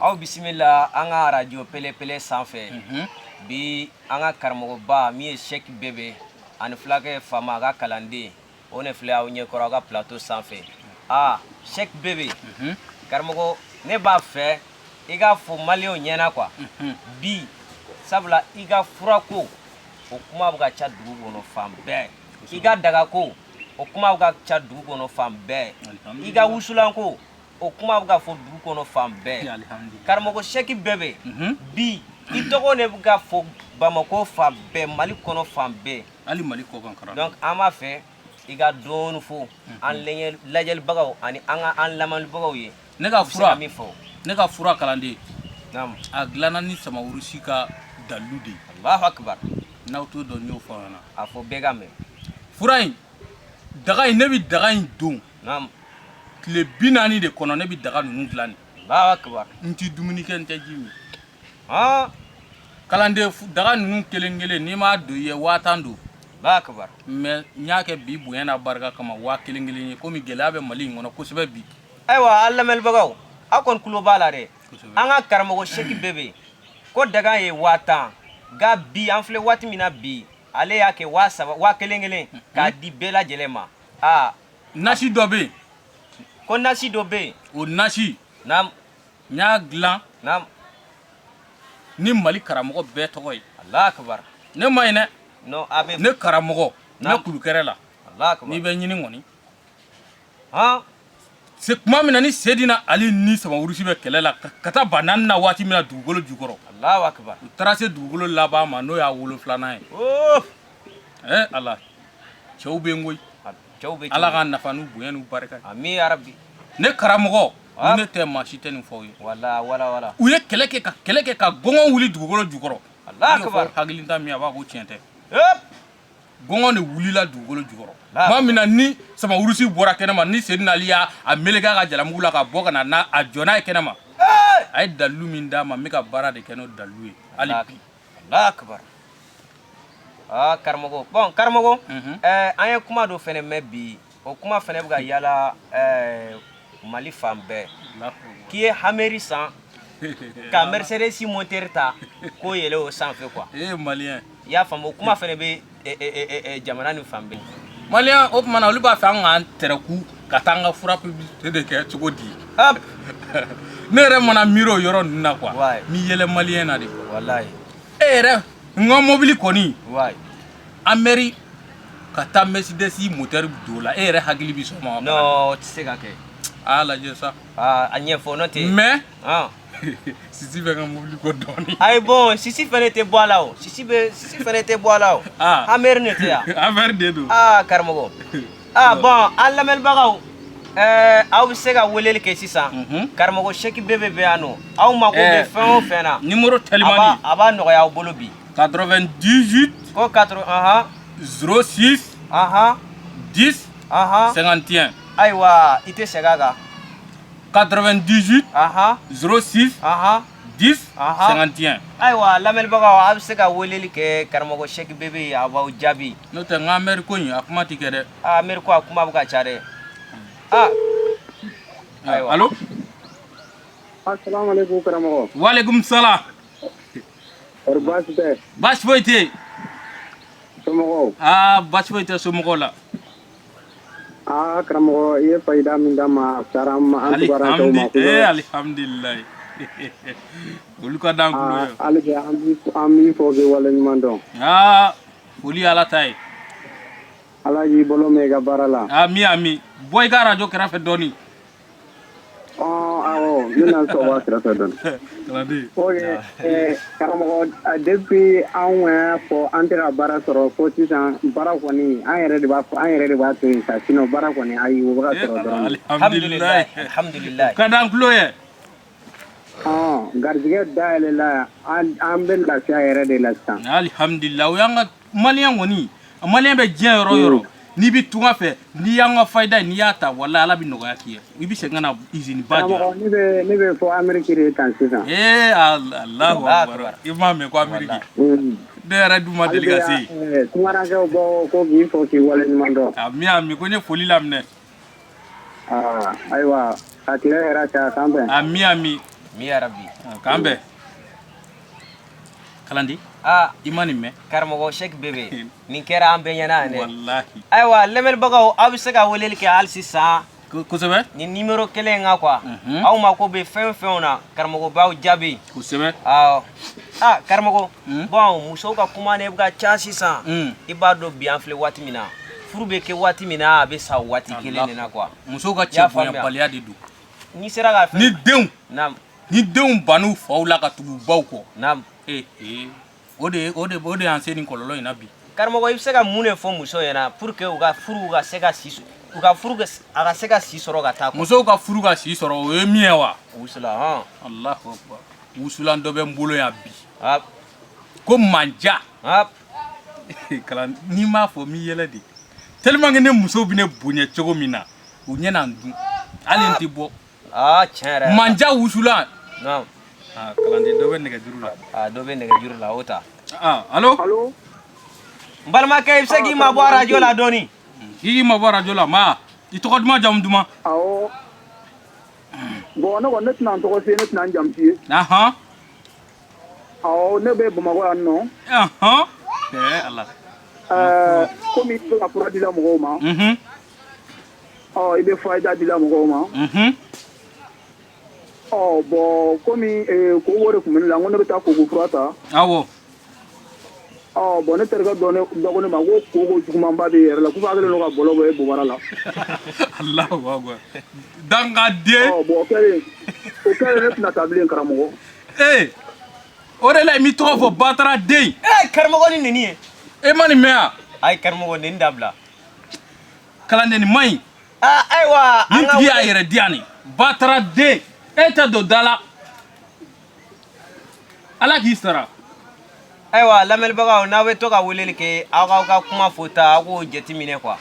aw bisimila an ka radio pele sanfɛ bi an ka karamɔgɔba min ye Sheikh Bebe ani fulakɛ Fama ka kalanden o ne filɛ aw ɲɛkɔrɔ aw ka plateau sanfɛ Sheikh Bebe karamɔgɔ ne b'a fɛ i ka fɔ maliyɛnw ɲɛna quoi bi sabula i ka furako o kuma bɛ ka ca dugu kɔnɔ fan bɛɛ i ka dagako o kuma bɛ ka ca dugu kɔnɔ fan bɛɛ i ka wusulanko o kuma bɛ ka fɔ dugu kɔnɔ fan bɛɛ karamɔgɔ Sheikh Bebe bi i tɔgɔ ne bɛ ka fɔ Bamako fan bɛɛ Mali kɔnɔ fan bɛɛ hali Mali kɔkan kara donc an b'a fɛ i ka dɔɔni fɔ an lajɛlibagaw ani an lamɛnibagaw ye ne ka fura min fɔ ne ka fura kalanden naam a dilanna ni Samawurusi ka dalu de Allahu akbar n'aw t'o dɔn n y'o fɔ ɲɛna a fɔ bɛɛ ka mɛn fura in daga in ne bɛ daga in don naam tile 40 de kɔnɔ ne bɛ daga ninnu dilan Allahu akbar n tɛ dumuni kɛ n tɛ ji min kalanden daga ninnu kelen kelen n'i m'a don i ye 5000 don Allahu akbar mais n y'a kɛ bi bonya n'a barika kama 1000 ye komi gɛlɛya bɛ Mali in kɔnɔ kosɛbɛ bi ayiwa an lamɛnibagaw aw kɔni tulo b'a la dɛ an ka karamɔgɔ Sheikh Bebe ko daga ye 5000 nka bi an filɛ waati min na bi ale y'a kɛ 3000 k'a di bɛɛ lajɛlen ma nasi dɔ bɛ yen ko nasi dɔ bɛ yen o nasi naam n y'a dilan naam ni Mali karamɔgɔ bɛɛ tɔgɔ ye Allahu akbar ne ma ɲi dɛ non a bɛ ne karamɔgɔ ne kulukɛrɛ la Allahu akbar n'i bɛ ɲini kɔni se kuma min na ni Sedina Ali ni Samawurusi bɛ kɛlɛ la ka taa ba naani na waati min na dugukolo jukɔrɔ Allahu akbar u taara se dugukolo laban ma n'o y'a 7nan ye Ala cɛw bɛ n koyi Ala ka nafa n'u bonya n'u barika amin ya rabbi ne karamɔgɔ ne tɛ maa si tɛ nin fɔ ye wala u ye kɛlɛ kɛ ka gɔngɔn wuli dugukolo jukɔrɔ Allahu akbar hakilinta min a b'a ko tiɲɛ tɛ gɔngɔn de wulila dugukolo jukɔrɔ maa min na ni Samawurusi bɔra kɛnɛma ni Sedina Ali y'a meleke a ka jalamugu la ka bɔ ka na a jɔ n'a ye kɛnɛma a ye dalilu min d'a ma n bɛ ka baara de kɛ n'o dalilu ye hali bi Allahu akbar karamɔgɔ bon karamɔgɔ an ye kuma dɔ fɛnɛ mɛn bi o kuma fɛnɛ bɛ ka yala Mali fan bɛɛ k'i ye hameri san ka Mercedes moteur ta k'o yɛlɛ o sanfɛ quoi maliyɛn i y'a faamu o kuma fɛnɛ bɛ jamana nin fan bɛɛ maliyɛn o tuma na olu b'a fɛ an k'an tɛrɛku ka taa an ka fura publicité de kɛ cogo di ne yɛrɛ mana miiri o yɔrɔ ninnu na quoi n bɛ yɛlɛ maliyɛn na de walayi e yɛrɛ n ka mobili kɔni Ameri ka taa Mercedes moteur don o la e yɛrɛ hakili bɛ sɔn ma non o tɛ se ka kɛ a lajɛ sa a ɲɛfɔ n'o tɛ mais Sisi bɛ n ka mobili ko dɔɔni ayi bon Sisi fɛnɛ tɛ bɔ a la o Sisi fɛnɛ tɛ bɔ a la o Ameri ne tɛ yan Ameri de don karamɔgɔ bon an lamɛnibagaw aw bɛ se ka weleli kɛ sisan karamɔgɔ Sheikh Bebe bɛ yan nɔ aw mako bɛ fɛn o fɛn na numéro téléphone a b'a nɔgɔya aw bolo bi 98 ko 06 10 51 ayiwa i tɛ sɛgɛn a kan 98 06 10 51 ayiwa lamɛnibagaw a bɛ se ka weleli kɛ karamɔgɔ Sheikh Bebe a b'aw jaabi n'o tɛ n ka Ameri ko in a kuma tɛ kɛ dɛ Ameri ko a kuma bɛ ka ca dɛ ayiwa allo assalamu alaikum karamɔgɔ waaleykum salam baasi tɛ baasi foyi tɛ yen somɔgɔw baasi foyi tɛ somɔgɔw la karamɔgɔ i ye fayida min d'a ma a fisara an ma an tugara kɛw ma alihamdulilayi olu ka d'an kulo ye hali bi an b'i fɔ k'i waleɲuman dɔn foli ye Ala ta ye Ala y'i bolo mɛn i ka baara la ami bɔ i ka radio kɛrɛfɛ dɔɔni awɔ n bɛna sɔn wa kɛrɛfɛ dɔɔni karamɔgɔ depuis anw y'a fɔ an tɛ ka baara sɔrɔ fo sisan baara kɔni an yɛrɛ de b'a to yen sa sinon baara kɔni ayi o bɛ ka sɔrɔ dɔrɔn alhamdulilayi ka d'an kulo ye garijɛgɛ dayɛlɛla an bɛ lafiya yɛrɛ de la sisan alhamdulilayi o y'an ka maliyɛn kɔni maliyɛn bɛ diɲɛ yɔrɔ o yɔrɔ n'i bɛ tunga fɛ n'i y'an ka fayida n'i y'a ta walahi Ala bɛ nɔgɔya k'i ye i bɛ segin ka na usine ba jɔ ne bɛ fɔ Amérique de kan sisan Allahu akbar i m'a mɛn ko Amérique ne yɛrɛ dun ma deli ka se yen tungarakɛw bɔ ko k'i fɔ k'i waleɲuman dɔn ami ko n ye foli laminɛ ayiwa a tile hɛrɛ caya k'an bɛn ami mi ya rabbi kambe kalandi imani me karmogo Sheikh Bebe nin kera an benyana ne wallahi aywa lemel bagaw abise ka welel ke al sisa kusebe ni numéro kelen nga quoi aw ma ko be fen na karmogo baw jabi kusebe karmogo bon muso ka kuma ne buga cha sisa ibado bi anfle wati mina furu be ke wati mina be sa wati kelen na quoi muso ka cha bonya baliya de du ni sera ga ni deun nam ni deun banu fawla ka tugu baw ko nam ode anseni kololo ina bi karmogo ibse ka mune fo muso yana pour que uga furu ga seka sisu uga furu ga aga seka sisoro ga ta ko muso ka furu ga sisoro o miewa usula Allahu akbar usula ndo be mbulo ya bi ko manja kala ni ma fo mi yele di tellement que ne muso bi ne bonye chogo mina o nyena ndu ali nti bo chere manja usula non kala ndi do be ne ga jurula do be ne ga jurula ota allo mbalma kay segi ma bo radio la doni yi ma bo radio la ma itoko duma jam duma awo bon ne ko net nan to ko se net nan jam ti awo ne be bama ko anno Allah ko mi to ka pura dila mo ma ibe faida dila mo ma bon ko mi ko wore ko min la ngone ta ko furata awo bon ne terga done dogo ne ma ko juguma ba be yere la ku faagale no ka bolo bo e bo bara la Allahu akbar danga de bon kele ne na tabli en karamo ore la mi to fo batara de karamo ni ni mani mea ay karamo ni ndabla kala ne mai aywa ni ya yere diani batara de eta do dala ala ki sara aywa lamel bagaw na we to ka welel ke ka kuma fota ko jetimine quoi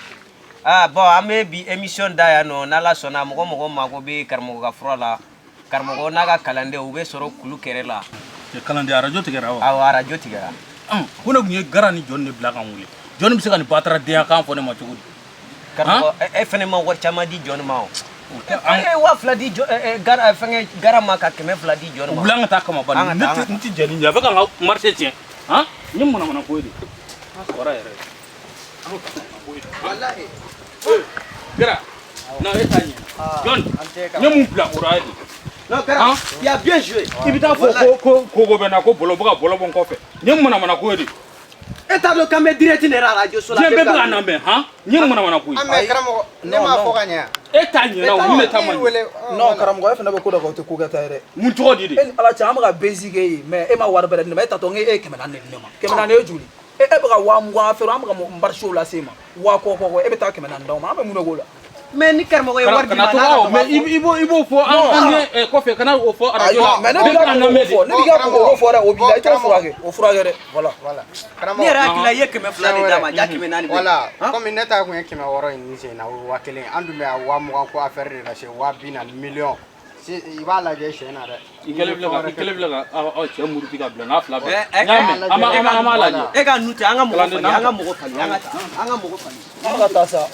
bon ame bi émission da ya no na la sona mo ma ko be karmo ga frola karmo na ga kalande u be soro kulu kerela kalande radio tigera radio tigera kuna gunye garani jonne black an wule jonne bi se kan batara de kan fo ne ma chugudi karmo fene ma war chama di jonne ma wa fladi gara fenge gara ma ka keme fladi jonne ma blanga ta kama ban nti jeni nya ba kan marché tien nyim mana ko di wara yare wallahi gara na etanye John nyum bla uradi non gara il a bien joué ibita fo ko bena ko bolo bon ko fe nyim mana ko di eta do kambe direct ne radio so la je be ba na me nyim mana ko di ame karamo ne ma fo kanya etanye na wule tamani non karamo fa na be ko da ko te ku ga tayre mun to di de ala chama ga basic mais e ma war bere ne ma ta to nge kemena ne ma kemena ne juli e be ga wa mu afero am ga mo mbar show la sema wa ko e be ta kemena ndo ma mu no gola mais ni karmo ko war di mana mais ibo fo an ko fe kana o fo radio mais ne bi ga ko fo ra o bi la to furage re voilà karamo ni ra kila ye keme flani dama ja keme nani voilà comme neta ko keme woro ni se na wa kelen andu me wa mu ko affaire de la chez wa bina million si iba la je chez na re ikele bla che muru pika bla na fla ama la e ga nuti anga mo ko fali anga mo ko fali anga ta sa